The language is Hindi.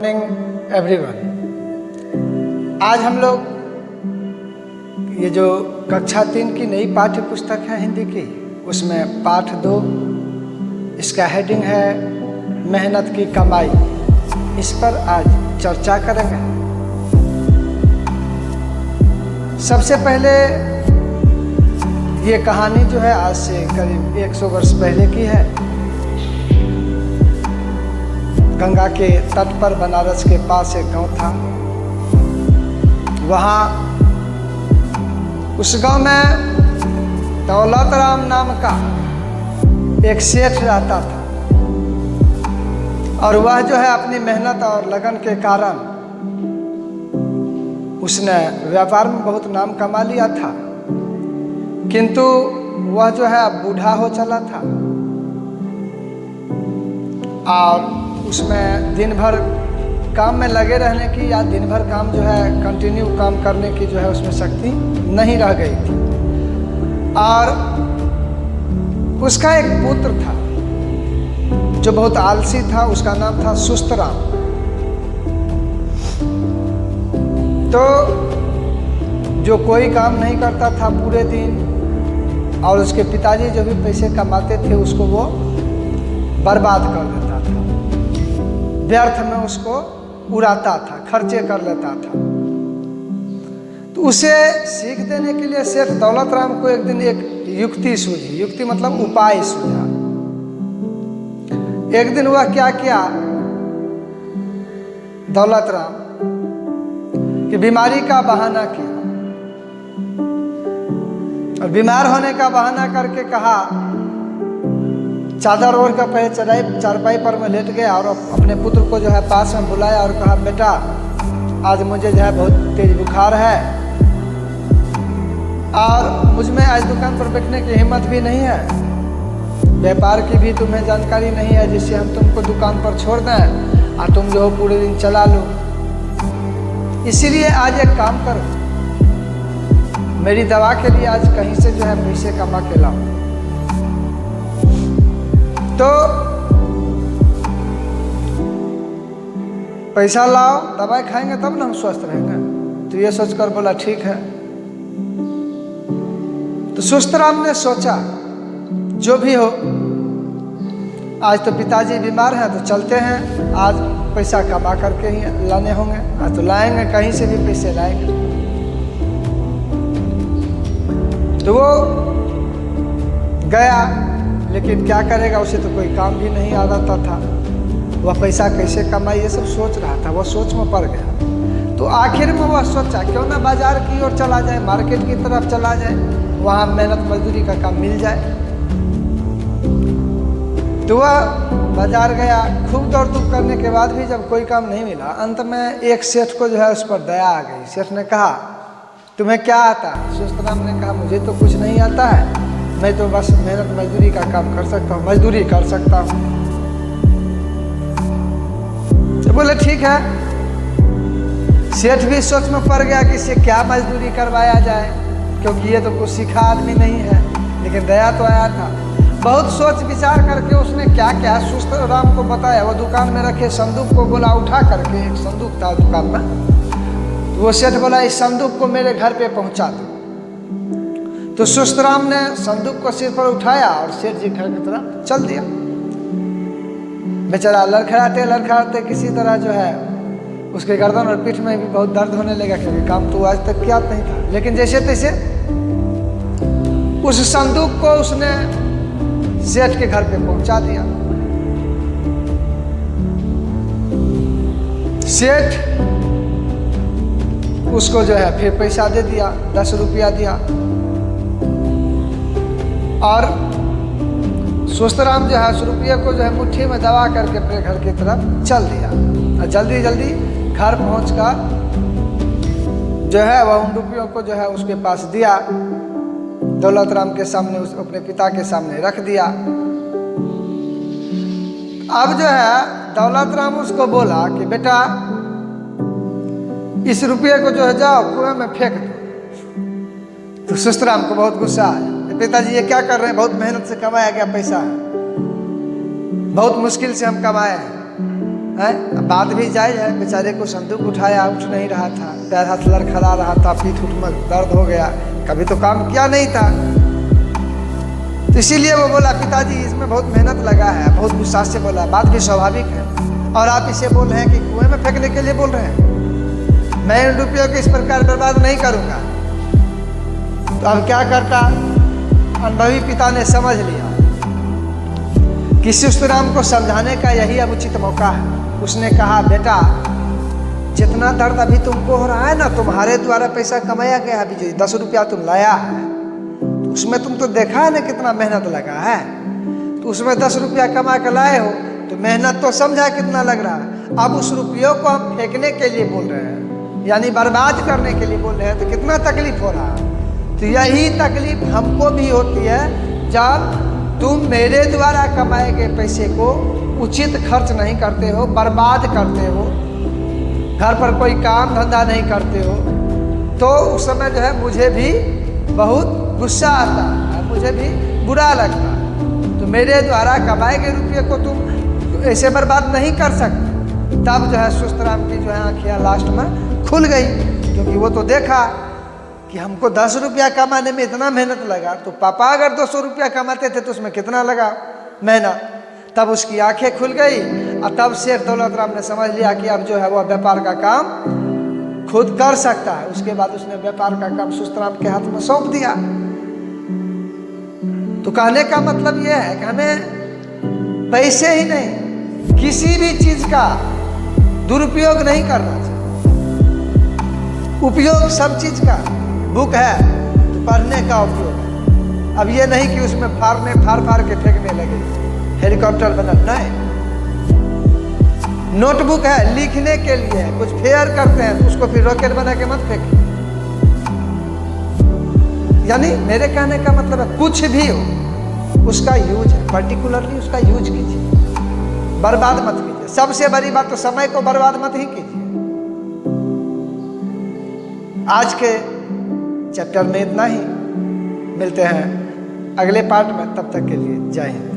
Morning everyone. आज हम लोग ये जो कक्षा 3 की नई पाठ्य पुस्तक है हिंदी की, उसमें पाठ 2, इसका हेडिंग है मेहनत की कमाई। इस पर आज चर्चा करेंगे। सबसे पहले ये कहानी जो है आज से करीब 100 वर्ष पहले की है। गंगा के तट पर बनारस के पास एक गांव था। वहाँ उस गांव में दौलत राम नाम का एक सेठ रहता था, और वह जो है अपनी मेहनत और लगन के कारण उसने व्यापार में बहुत नाम कमा लिया था। किंतु वह जो है अब बूढ़ा हो चला था और उसमें दिन भर काम में लगे रहने की या दिन भर काम जो है कंटिन्यू काम करने की जो है उसमें शक्ति नहीं रह गई थी। और उसका एक पुत्र था जो बहुत आलसी था। उसका नाम था सुस्तराम। तो जो कोई काम नहीं करता था पूरे दिन, और उसके पिताजी जो भी पैसे कमाते थे उसको वो बर्बाद कर देता था, व्यर्थ में उसको उड़ाता था, खर्चे कर लेता था। तो उसे सीख देने के लिए सेठ दौलत राम को एक दिन एक युक्ति सूझी। युक्ति मतलब उपाय सूझा। एक दिन वह क्या किया, दौलत राम कि बीमारी का बहाना किया और बीमार होने का बहाना करके कहा, चादर ओढ़ कर पहले चारपाई पर मैं लेट गया और अपने पुत्र को जो है पास में बुलाया और कहा, बेटा आज मुझे जो है बहुत तेज बुखार है और मुझ में आज दुकान पर बैठने की हिम्मत भी नहीं है, व्यापार की भी तुम्हें जानकारी नहीं है जिससे हम तुमको दुकान पर छोड़ दें और तुम जो हो पूरे दिन चला लो। इसीलिए आज एक काम करो, मेरी दवा के लिए आज कहीं से जो है पैसे कमा के लाओ। तो पैसा लाओ, दवाई खाएंगे तब ना हम स्वस्थ रहेंगे। तो ये सोचकर बोला ठीक है। तो सुस्तराम ने सोचा जो भी हो, आज तो पिताजी बीमार हैं तो चलते हैं, आज पैसा कमा करके ही लाने होंगे। आज तो लाएंगे, कहीं से भी पैसे लाएंगे। तो वो गया, लेकिन क्या करेगा, उसे तो कोई काम भी नहीं आता था। वह पैसा कैसे कमाए ये सब सोच रहा था। वह सोच में पड़ गया। तो आखिर में वह सोचा क्यों ना बाजार की ओर चला जाए, मार्केट की तरफ चला जाए, वहाँ मेहनत मजदूरी का काम मिल जाए। तो वह बाजार गया। खूब दौड़ धूप करने के बाद भी जब कोई काम नहीं मिला, अंत में एक सेठ को जो है उस पर दया आ गई। सेठ ने कहा, तुम्हें क्या आता है? सुस्तराम ने कहा, मुझे तो कुछ नहीं आता है, मैं तो बस मेहनत मजदूरी का काम कर सकता हूँ, मजदूरी कर सकता हूँ। तो बोले ठीक है। सेठ भी सोच में पड़ गया कि इससे क्या मजदूरी करवाया जाए, क्योंकि ये तो कुछ सीखा आदमी नहीं है। लेकिन दया तो आया था। बहुत सोच विचार करके उसने क्या क्या सुस्तराम को बताया। वो दुकान में रखे संदूक को बोला उठा करके, एक संदूक था दुकान में, तो वो सेठ बोला इस संदूक को मेरे घर पे पहुंचा दो। तो सुस्तराम ने संदूक को सिर पर उठाया और सेठ जी घर की तरफ चल दिया। बेचारा लड़खड़ाते किसी तरह जो है उसके गर्दन और पीठ में भी बहुत दर्द होने लगा, क्योंकि काम तो आज तक किया नहीं था। लेकिन जैसे तैसे उस संदूक को उसने सेठ के घर पे पहुंचा दिया। सेठ उसको जो है फिर पैसा दे दिया, 10 रुपया दिया, और सुस्तराम जो है उस रुपये को जो है मुट्ठी में दबा करके अपने घर की तरफ चल दिया। और जल्दी जल्दी घर पहुंचकर जो है वह उन रुपयों को जो है उसके पास दिया, दौलत राम के सामने, उस अपने पिता के सामने रख दिया। अब जो है दौलत राम उसको बोला कि बेटा इस रुपये को जो है जाओ कुएं में फेंक दो। तो सुस्तराम को बहुत गुस्सा आया, पिताजी ये क्या कर रहे हैं, बहुत मेहनत से कमाया गया पैसा है, बहुत मुश्किल से हम कमाए हैं, है। बात भी जायज है, बेचारे को संदूक उठाया, उठ नहीं रहा था, पैर हाथ लड़खड़ा रहा था, पीठ उठ में दर्द हो गया, कभी तो काम किया नहीं था। तो इसीलिए वो बोला पिताजी इसमें बहुत मेहनत लगा है, बहुत गुस्सा से बोला। बात भी स्वाभाविक है। और आप इसे बोल रहे हैं कि कुएं में फेंकने के लिए बोल रहे हैं, मैं इन रुपयों को इस प्रकार बर्बाद नहीं करूँगा। तो अब क्या करता, अनुभवी पिता ने समझ लिया कि शिशुराम को समझाने का यही अब उचित मौका है। उसने कहा बेटा, जितना दर्द अभी तुमको हो रहा है ना, तुम्हारे द्वारा पैसा कमाया गया अभी जो 10 रुपया तुम लाया है, तो उसमें तुम तो देखा है ना कितना मेहनत लगा है। तो उसमें 10 रुपया कमा के लाए हो तो मेहनत तो समझा कितना लग रहा है। अब उस रुपयों को हम फेंकने के लिए बोल रहे हैं, यानी बर्बाद करने के लिए बोल रहे हैं, तो कितना तकलीफ हो रहा है। तो यही तकलीफ हमको भी होती है जब तुम मेरे द्वारा कमाए गए पैसे को उचित खर्च नहीं करते हो, बर्बाद करते हो, घर पर कोई काम धंधा नहीं करते हो, तो उस समय जो है मुझे भी बहुत गुस्सा आता है, मुझे भी बुरा लगता है। तो मेरे द्वारा कमाए गए रुपये को तुम ऐसे बर्बाद नहीं कर सकते। तब जो है सुस्तराम की जो है आँखियाँ लास्ट में खुल गई, क्योंकि वो तो देखा कि हमको 10 रुपया कमाने में इतना मेहनत लगा, तो पापा अगर 200 रुपया कमाते थे तो उसमें कितना लगा मेहनत। तब उसकी आंखें खुल गई और तब शेख दौलत राम ने समझ लिया कि अब जो है वह व्यापार का काम खुद कर सकता है। उसके बाद उसने व्यापार का काम सुस्तराम के हाथ में सौंप दिया। तो कहने का मतलब यह है कि हमें पैसे ही नहीं, किसी भी चीज का दुरुपयोग नहीं करना चाहिए। उपयोग सब चीज का, बुक है तो पढ़ने का उपयोग है। अब ये नहीं कि उसमें फाड़ के फेंकने लगे, हेलीकॉप्टर बना नहीं। नोटबुक है लिखने के लिए, कुछ फेयर करते हैं तो उसको फिर रॉकेट बना के मत फेंकिए। यानी मेरे कहने का मतलब है कुछ भी हो उसका यूज है, पर्टिकुलरली उसका यूज कीजिए, बर्बाद मत कीजिए। सबसे बड़ी बात तो समय को बर्बाद मत ही कीजिए। आज के चैप्टर में इतना ही, मिलते हैं अगले पार्ट में, तब तक के लिए जय हिंद।